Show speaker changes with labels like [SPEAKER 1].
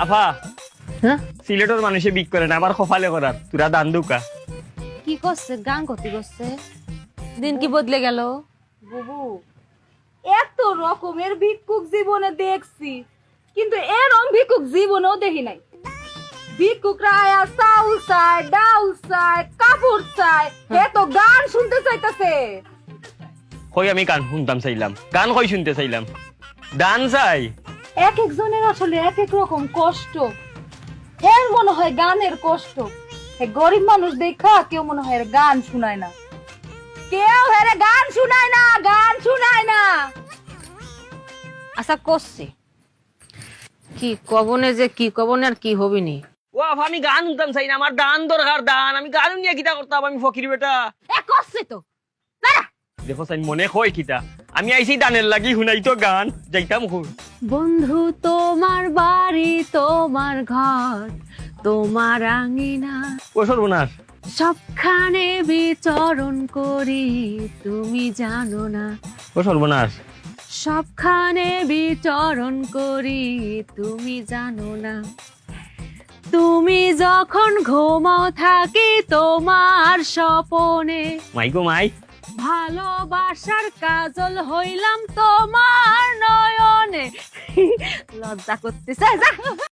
[SPEAKER 1] আফা
[SPEAKER 2] হ্যাঁ
[SPEAKER 1] সিলেটের মানুষে বিক করে না আবার কপালে করার তোরা দান দুকা
[SPEAKER 2] কি করছে গান করতে করছে দিন কি বদলে গেল
[SPEAKER 3] বুবু এত রকমের ভিক্ষুক জীবনে দেখছি কিন্তু এরকম ভিক্ষুক জীবনেও দেখি নাই। ভিক্ষুকরা আয়া চাউল চায়, ডাউল চায়, কাপড় চায়, এ তো গান শুনতে চাইতেছে।
[SPEAKER 1] কই আমি গান শুনতাম চাইলাম গান কই শুনতে চাইলাম দান চাই
[SPEAKER 3] এক একজনের আসলে এক এক রকম কষ্ট। এর মনে হয় গানের কষ্ট, গরিব মানুষ দেখা কেউ মনে হয় এর গান শুনায় না, কেউ হেরে গান শুনায় না, গান শুনায় না।
[SPEAKER 2] আশা করছে কি কবনে যে কি কবনে আর কি হবিনি
[SPEAKER 1] ও আফা আমি গান শুনতাম চাই না আমার দান দরকার দান আমি গান নিয়ে কিতা করতাম আমি ফকির বেটা
[SPEAKER 2] এ করছে তো দাঁড়া
[SPEAKER 1] দেখো চাই মনে কই কিতা আমি আইছি দানের লাগি শুনাই তো গান যাইতাম খুব
[SPEAKER 2] বন্ধু তোমার বাড়ি তোমার ঘর তোমার আঙিনা
[SPEAKER 1] ও সর্বনাশ
[SPEAKER 2] সবখানে বিচরণ করি তুমি জানো না
[SPEAKER 1] ও সর্বনাশ
[SPEAKER 2] সবখানে বিচরণ করি তুমি জানো না তুমি যখন ঘুমাও থাকি তোমার স্বপনে
[SPEAKER 1] মাই গো মাই
[SPEAKER 2] ভালোবাসার কাজল হইলাম তোমার নয়নে লজ্জা করতেছে যা